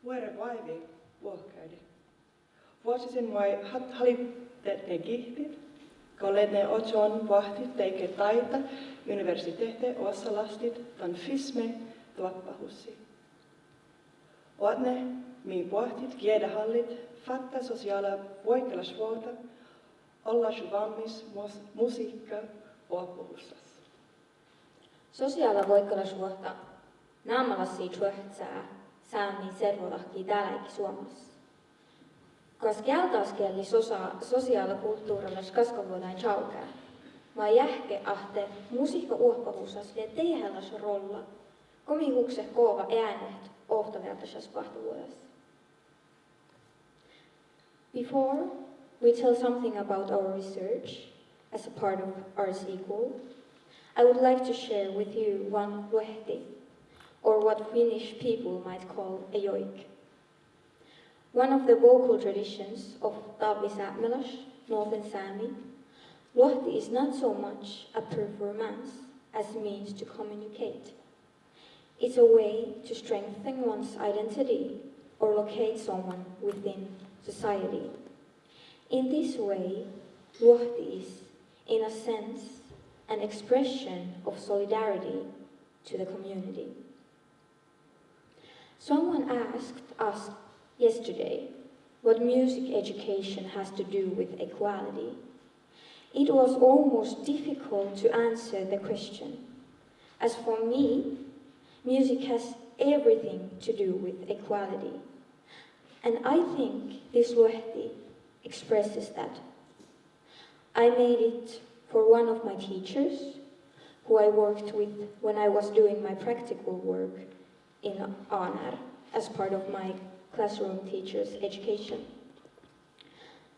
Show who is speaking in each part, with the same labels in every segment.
Speaker 1: Vuore vaivi vuokkaidi. Vuosisin vai haliptet ne gihtit, kollet ne otson vahtit teike taita, universitete osalastit, tan fisme tuoppahussi. Oatne, min vahtit kiedahallit, fatta sosiaala voikelasvuota, olla suvammis musiikka oapuhussas.
Speaker 2: Sosiaala voikelasvuota naamalasi tuohtsää saami servolahki täälläkin Suomessa. Kas kieltaskieli sosiaala kulttuurillis kaskavuodain chaukää, ma jähke ahte musiikka uopahussas vie teihälläs rolla, komihukse koova äänet ohtavertasas kahtuvuodessa. Before we tell something about our research as a part of our sequel, I would like to share with you one luehti, or what Finnish people might call a joik. One of the vocal traditions of Talvisäämelash, Northern Sami, luehti is not so much a performance as a means to communicate. It's a way to strengthen one's identity or locate someone within society. In this way, luehti is, in a sense, an expression of solidarity to the community. Someone asked us yesterday what music education has to do with equality. It was almost difficult to answer the question. As for me, music has everything to do with equality. And I think this luehti expresses that. I made it for one of my teachers, who I worked with when I was doing my practical work in Anar as part of my classroom teacher's education.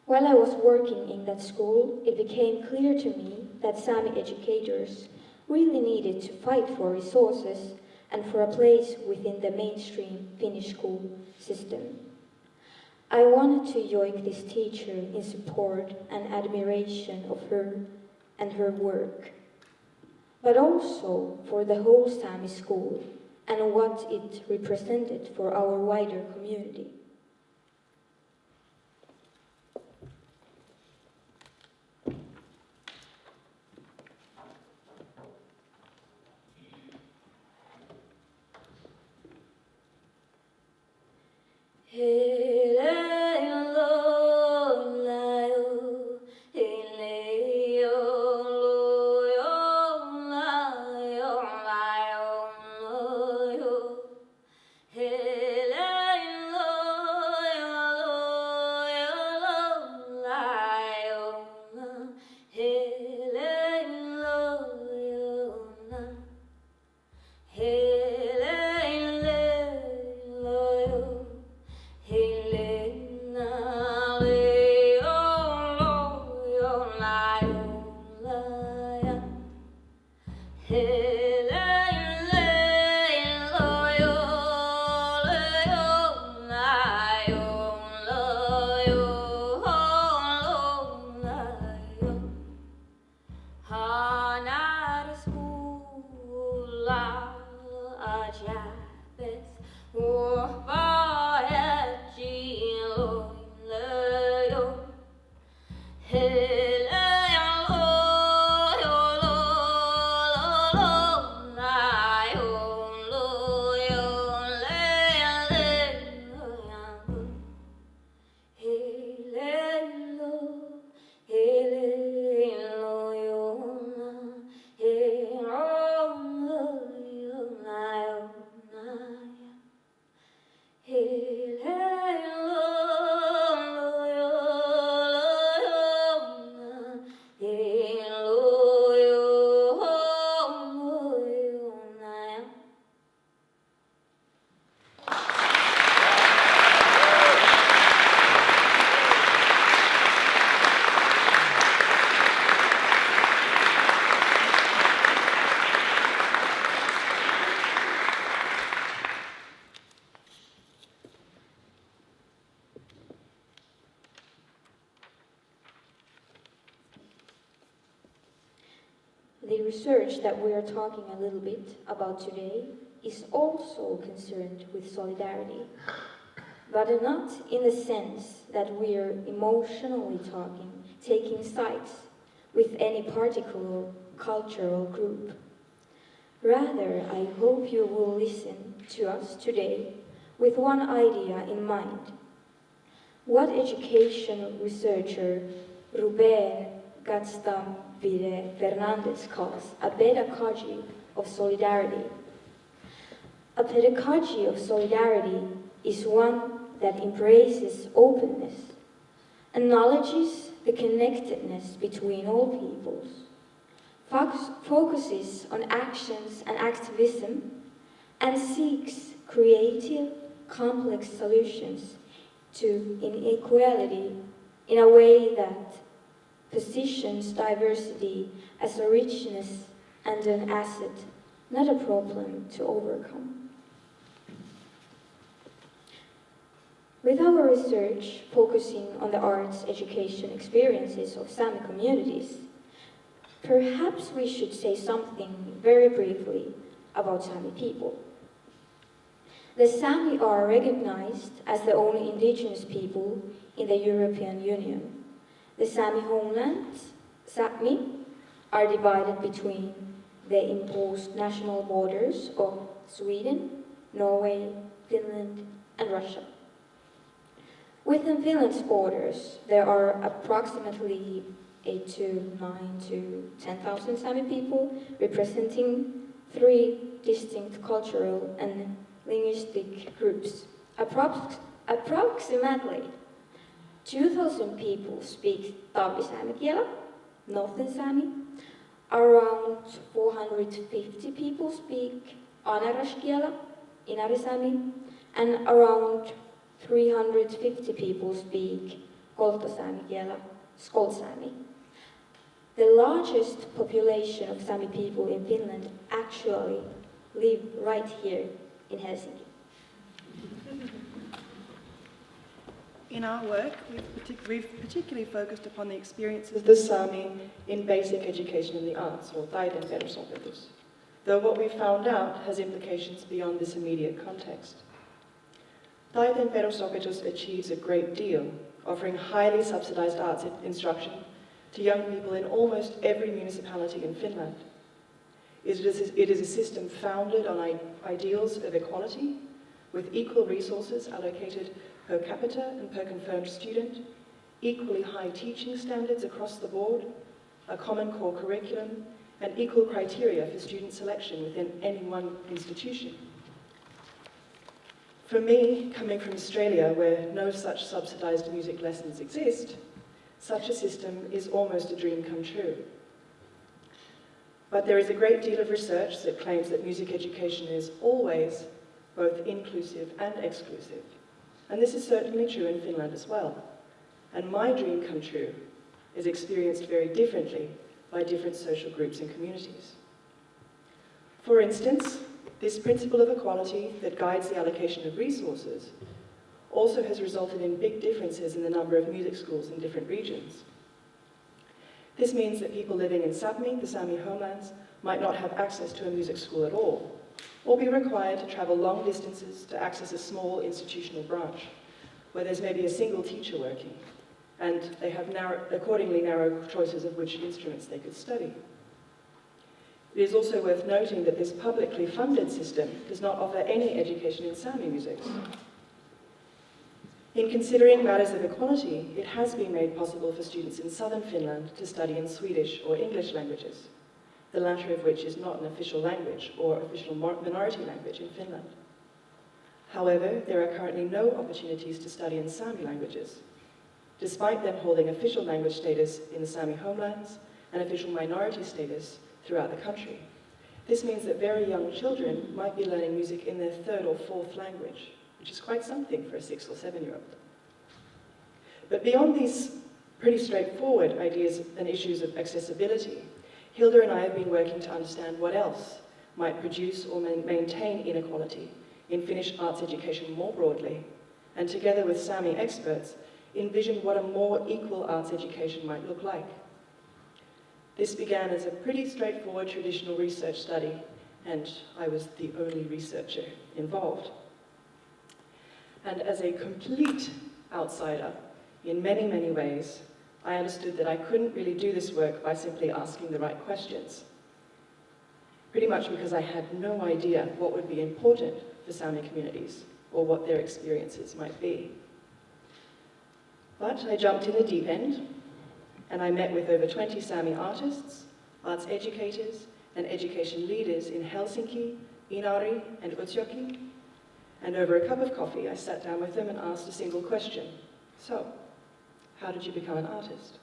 Speaker 2: While I was working in that school, it became clear to me that Sami educators really needed to fight for resources and for a place within the mainstream Finnish school system. I wanted to join this teacher in support and admiration of her and her work, but also for the whole Sami school and what it represented for our wider community. The research that we are talking a little bit about today is also concerned with solidarity. but not in the sense that we're emotionally taking sides with any particular cultural group. Rather, I hope you will listen to us today with one idea in mind. What education researcher Ruben Gatstamvide Fernandez calls a pedagogy of solidarity. A pedagogy of solidarity is one that embraces openness, acknowledges the connectedness between all peoples, focuses on actions and activism, and seeks creative, complex solutions to inequality in a way that positions diversity as a richness and an asset, not a problem to overcome. With our research focusing on the arts education experiences of Sami communities, perhaps we should say something very briefly about Sami people. The Sami are recognized as the only indigenous people in the European Union. The Sami homelands, Sápmi, are divided between the imposed national borders of Sweden, Norway, Finland, and Russia. Within Finland's borders, there are approximately 8 to 9 to 10,000 Sami people, representing 3 distinct cultural and linguistic groups. Approximately 2,000 people speak Talvi-Sami kielä, Northern Sami. Around 450 people speak Anerash kielä, Inari-Sami, and around 350 people speak Koltta-Sami kielä, Skolt-Sami. The largest population of Sami people in Finland actually live right here in Helsinki.
Speaker 1: In our work, we've particularly focused upon the experiences of the Sami in basic education in the arts, or taiteen perusopetus, though what we found out has implications beyond this immediate context. Taiteen perusopetus achieves a great deal, offering highly subsidized arts instruction to young people in almost every municipality in Finland. It is a system founded on ideals of equality, with equal resources allocated per capita and per confirmed student, equally high teaching standards across the board, a common core curriculum, and equal criteria for student selection within any one institution. For me, coming from Australia, where no such subsidized music lessons exist, such a system is almost a dream come true. But there is a great deal of research that claims that music education is always both inclusive and exclusive. And this is certainly true in Finland as well. And my dream come true is experienced very differently by different social groups and communities. For instance, this principle of equality that guides the allocation of resources also has resulted in big differences in the number of music schools in different regions. This means that people living in Sápmi, the Sami homelands, might not have access to a music school at all, or be required to travel long distances to access a small institutional branch, where there's maybe a single teacher working, and they have accordingly narrow choices of which instruments they could study. It is also worth noting that this publicly funded system does not offer any education in Sami music. In considering matters of equality, it has been made possible for students in southern Finland to study in Swedish or English languages, the latter of which is not an official language or official minority language in Finland. However, there are currently no opportunities to study in Sami languages, despite them holding official language status in the Sami homelands and official minority status throughout the country. This means that very young children might be learning music in their 3rd or 4th language, which is quite something for a 6 or 7-year-old. But beyond these pretty straightforward ideas and issues of accessibility, Hilda and I have been working to understand what else might produce or maintain inequality in Finnish arts education more broadly, and together with Sami experts, envision what a more equal arts education might look like. This began as a pretty straightforward traditional research study, and I was the only researcher involved. And as a complete outsider, in many, many ways, I understood that I couldn't really do this work by simply asking the right questions. Pretty much because I had no idea what would be important for Sami communities or what their experiences might be. But I jumped in the deep end, and I met with over 20 Sami artists, arts educators, and education leaders in Helsinki, Inari, and Utsjoki. And over a cup of coffee, I sat down with them and asked a single question. So, how did you become an artist?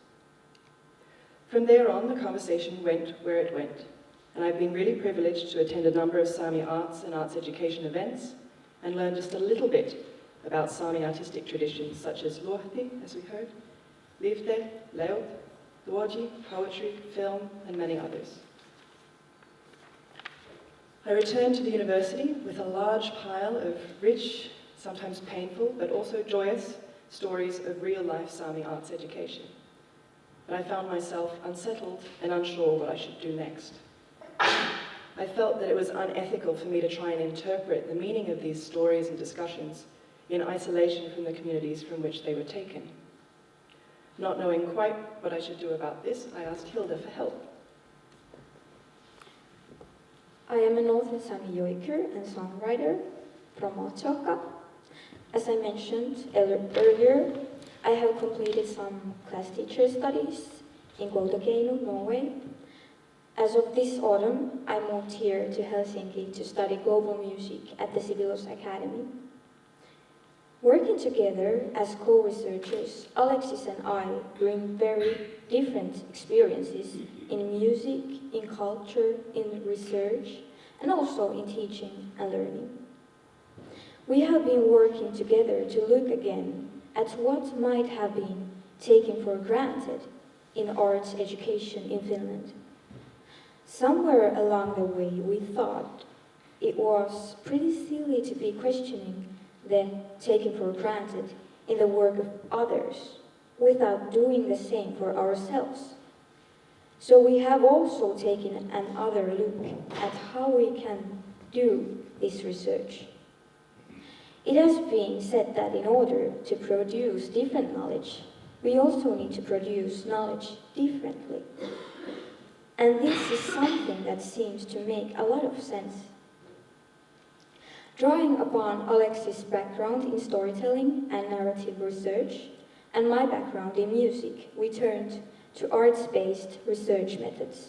Speaker 1: From there on, the conversation went where it went, and I've been really privileged to attend a number of Sami arts and arts education events and learn just a little bit about Sami artistic traditions such as luohti, as we heard, livte, leut, luoji, poetry, film, and many others. I returned to the university with a large pile of rich, sometimes painful, but also joyous stories of real-life Sami arts education. But I found myself unsettled and unsure what I should do next. I felt that it was unethical for me to try and interpret the meaning of these stories and discussions in isolation from the communities from which they were taken. Not knowing quite what I should do about this, I asked Hilda for help.
Speaker 2: I am a Northern Sami joiker and songwriter from Utsjoki. As I mentioned earlier, I have completed some class teacher studies in Kautokeino, Norway. As of this autumn, I moved here to Helsinki to study global music at the Sibelius Academy. Working together as co-researchers, Alexis and I bring very different experiences in music, in culture, in research, and also in teaching and learning. We have been working together to look again at what might have been taken for granted in arts education in Finland. Somewhere along the way, we thought it was pretty silly to be questioning the taken for granted in the work of others without doing the same for ourselves. So we have also taken another look at how we can do this research. It has been said that in order to produce different knowledge, we also need to produce knowledge differently. And this is something that seems to make a lot of sense. Drawing upon Alexis' background in storytelling and narrative research, and my background in music, we turned to arts-based research methods.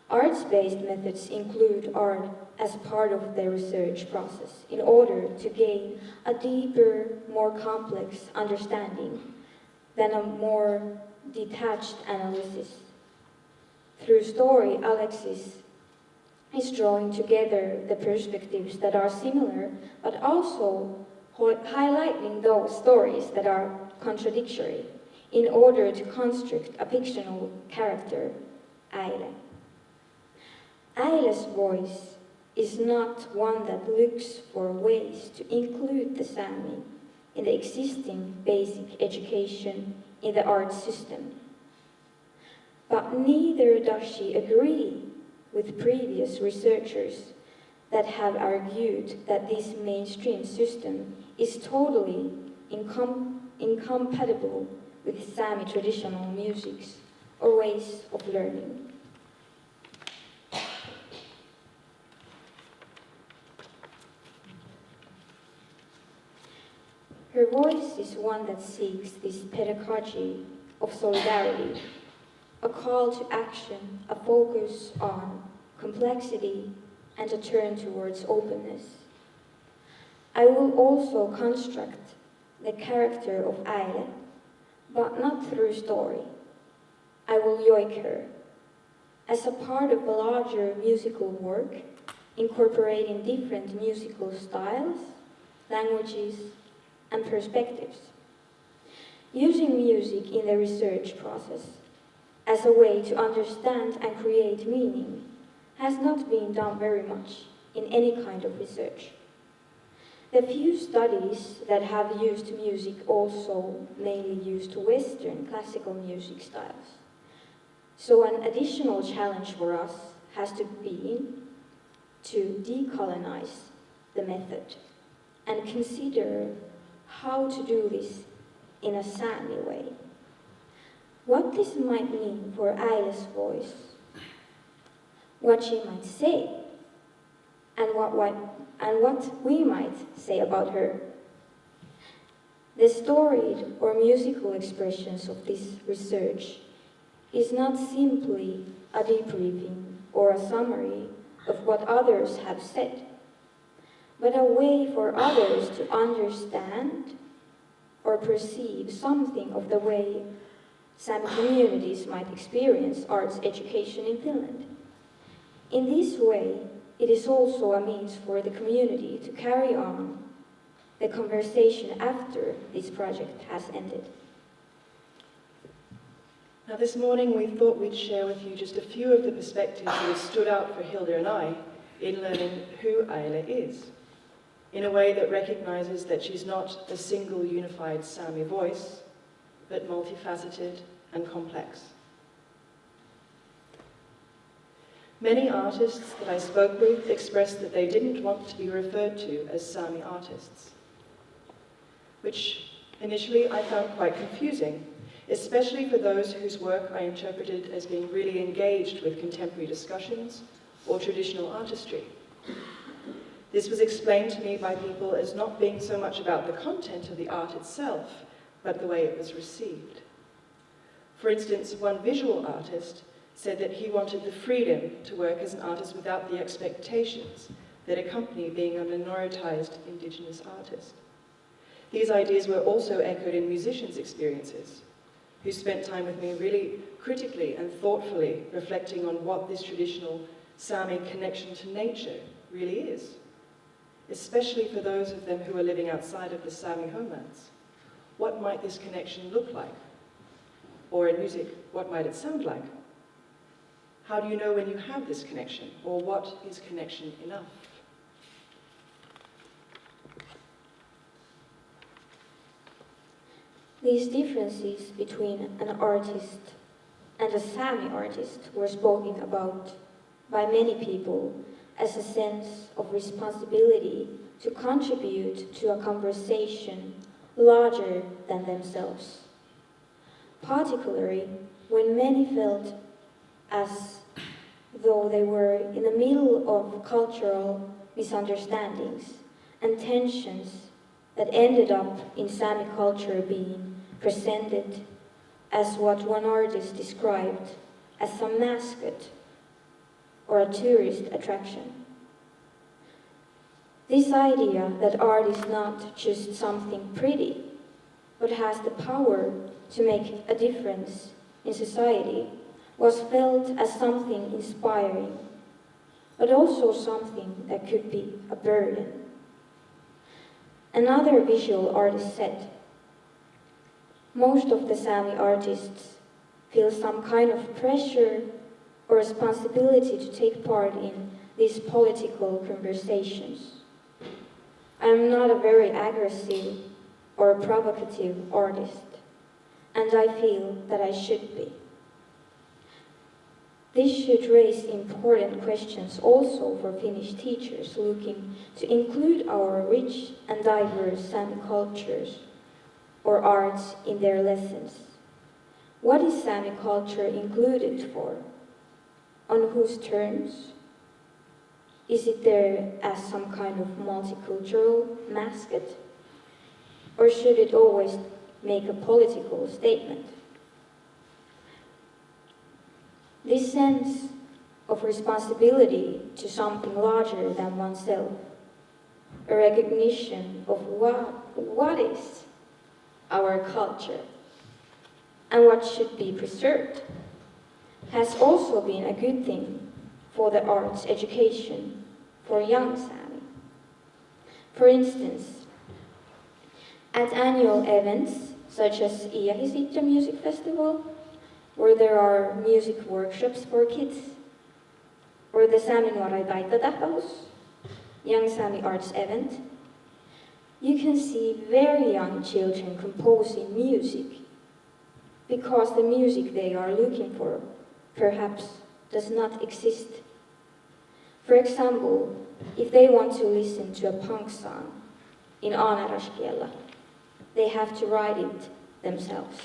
Speaker 2: Arts-based methods include art as part of the research process in order to gain a deeper, more complex understanding than a more detached analysis. Through story, Alexis is drawing together the perspectives that are similar, but also highlighting those stories that are contradictory in order to construct a fictional character, Äile. Äile's voice is not one that looks for ways to include the Sami in the existing basic education in the arts system. But neither does she agree with previous researchers that have argued that this mainstream system is totally incompatible with Sami traditional musics or ways of learning. Her voice is one that seeks this pedagogy of solidarity, a call to action, a focus on complexity, and a turn towards openness. I will also construct the character of Äile, but not through story. I will yoik her as a part of a larger musical work, incorporating different musical styles, languages, and perspectives. Using music in the research process as a way to understand and create meaning has not been done very much in any kind of research. The few studies that have used music also mainly used Western classical music styles. So an additional challenge for us has to be to decolonize the method. and consider how to do this in a Sami way. What this might mean for Aile's voice, what she might say, and what we might say about her. The storied or musical expressions of this research is not simply a debriefing or a summary of what others have said, but a way for others to understand or perceive something of the way Sami communities might experience arts education in Finland. In this way, it is also a means for the community to carry on the conversation after this project has ended.
Speaker 1: Now this morning we thought we'd share with you just a few of the perspectives that have stood out for Hilda and I in learning who Aile is, in a way that recognises that she's not a single unified Sami voice, but multifaceted and complex. Many artists that I spoke with expressed that they didn't want to be referred to as Sami artists, which initially I found quite confusing, especially for those whose work I interpreted as being really engaged with contemporary discussions or traditional artistry. This was explained to me by people as not being so much about the content of the art itself, but the way it was received. For instance, one visual artist said that he wanted the freedom to work as an artist without the expectations that accompany being a minoritized Indigenous artist. These ideas were also echoed in musicians' experiences, who spent time with me really critically and thoughtfully reflecting on what this traditional Sami connection to nature really is, especially for those of them who are living outside of the Sami homelands. What might this connection look like? Or in music, what might it sound like? How do you know when you have this connection? Or what is connection enough?
Speaker 2: These differences between an artist and a Sami artist were spoken about by many people as a sense of responsibility to contribute to a conversation larger than themselves, particularly when many felt as though they were in the middle of cultural misunderstandings and tensions that ended up in Sami culture being presented as what one artist described as a mascot or a tourist attraction. This idea that art is not just something pretty, but has the power to make a difference in society was felt as something inspiring, but also something that could be a burden. Another visual artist said, most of the Sami artists feel some kind of pressure or responsibility to take part in these political conversations. I am not a very aggressive or provocative artist, and I feel that I should be. This should raise important questions also for Finnish teachers looking to include our rich and diverse Sami cultures or arts in their lessons. What is Sami culture included for? On whose terms? Is it there as some kind of multicultural mascot? Or should it always make a political statement? This sense of responsibility to something larger than oneself, a recognition of what is our culture and what should be preserved, has also been a good thing for the arts education for young Sami. For instance, at annual events such as Iahisitja Music Festival, where there are music workshops for kids, or the Sami Nuorai Taitatapaus, Young Sami Arts event, you can see very young children composing music, because the music they are looking for perhaps does not exist. For example, if they want to listen to a punk song in aanaraskielä. They have to write it themselves.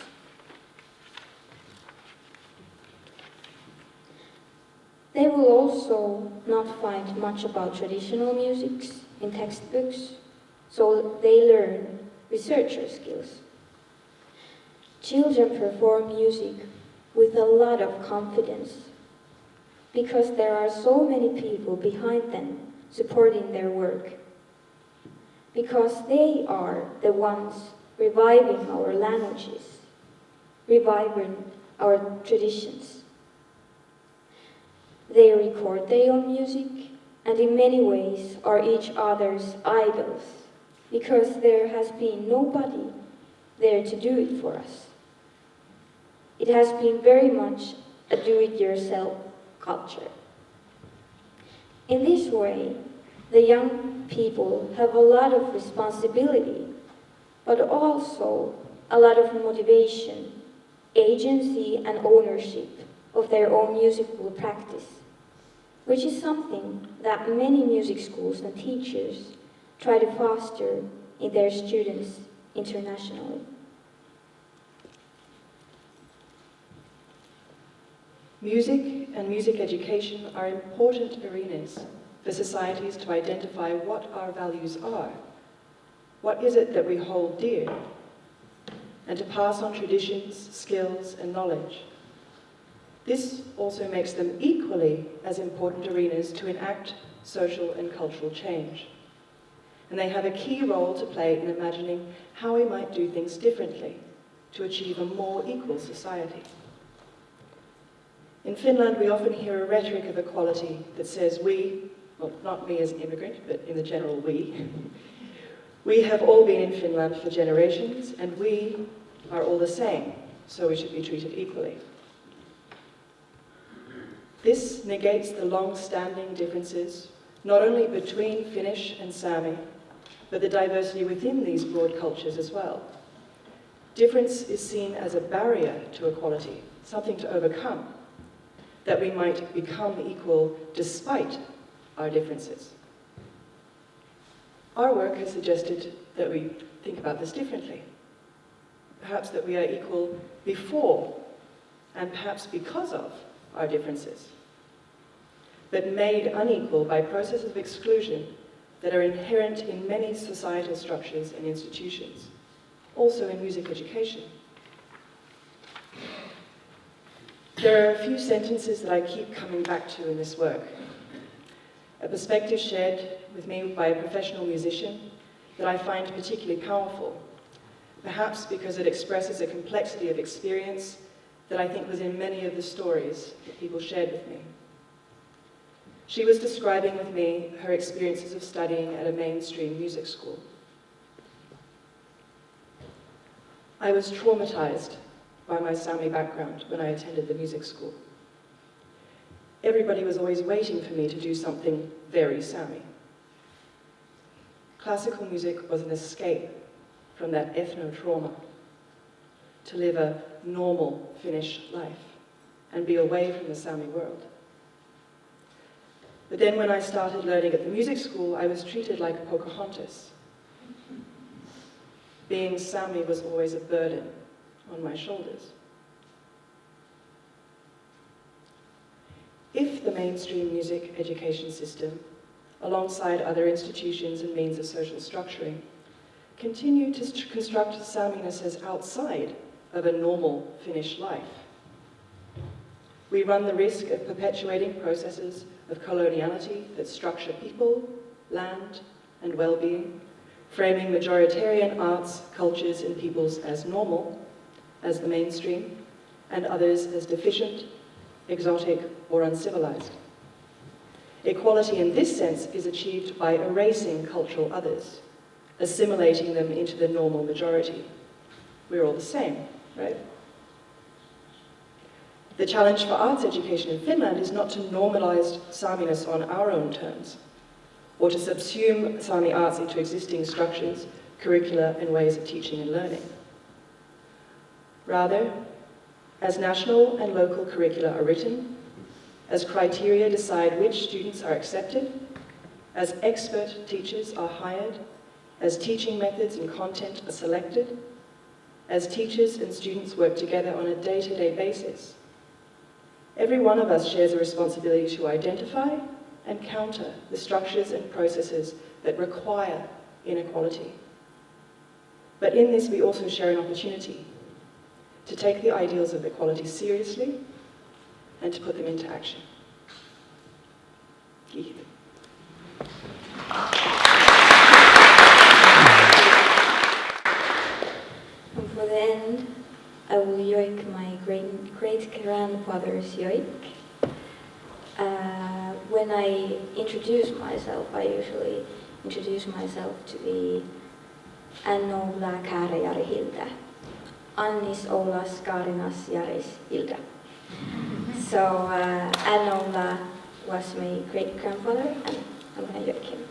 Speaker 2: They will also not find much about traditional musics in textbooks, so they learn researcher skills. Children perform music with a lot of confidence because there are so many people behind them supporting their work. Because they are the ones reviving our languages, reviving our traditions. They record their own music and in many ways are each other's idols because there has been nobody there to do it for us. It has been very much a do-it-yourself culture. In this way, the young people have a lot of responsibility, but also a lot of motivation, agency and ownership of their own musical practice, which is something that many music schools and teachers try to foster in their students internationally.
Speaker 1: Music and music education are important arenas for societies to identify what our values are, what is it that we hold dear, and to pass on traditions, skills, and knowledge. This also makes them equally as important arenas to enact social and cultural change. And they have a key role to play in imagining how we might do things differently to achieve a more equal society. In Finland, we often hear a rhetoric of equality that says we, well, not me as an immigrant, but in the general we have all been in Finland for generations, and we are all the same, so we should be treated equally. This negates the long-standing differences, not only between Finnish and Sami, but the diversity within these broad cultures as well. Difference is seen as a barrier to equality, something to overcome, that we might become equal despite our differences. Our work has suggested that we think about this differently. Perhaps that we are equal before and perhaps because of our differences, but made unequal by processes of exclusion that are inherent in many societal structures and institutions, also in music education. There are a few sentences that I keep coming back to in this work. A perspective shared with me by a professional musician that I find particularly powerful, perhaps because it expresses a complexity of experience that I think was in many of the stories that people shared with me. She was describing with me her experiences of studying at a mainstream music school. I was traumatized by my Sami background when I attended the music school. Everybody was always waiting for me to do something very Sami. Classical music was an escape from that ethno-trauma, to live a normal Finnish life and be away from the Sami world. But then when I started learning at the music school, I was treated like a Pocahontas. Being Sami was always a burden on my shoulders. If the mainstream music education system, alongside other institutions and means of social structuring, continue to construct Saminess as outside of a normal Finnish life, we run the risk of perpetuating processes of coloniality that structure people, land, and well-being, framing majoritarian arts, cultures, and peoples as normal, as the mainstream, and others as deficient, exotic, or uncivilized. Equality in this sense is achieved by erasing cultural others, assimilating them into the normal majority. We're all the same, right? The challenge for arts education in Finland is not to normalize Saminess on our own terms, or to subsume Sami arts into existing structures, curricula, and ways of teaching and learning. Rather, as national and local curricula are written, as criteria decide which students are accepted, as expert teachers are hired, as teaching methods and content are selected, as teachers and students work together on a day-to-day basis, every one of us shares a responsibility to identify and counter the structures and processes that require inequality. But in this, we also share an opportunity to take the ideals of equality seriously and to put them into action. Kiitos.
Speaker 2: And for the end, I will yoik my great-grandfather's yoik. When I introduce myself, I usually introduce myself to be Annoula Kääre Jari Hilda. Annis Oulas Kaarinas Jaris Hilda. So Annoula was my great-grandfather, and I'm going to yoik him.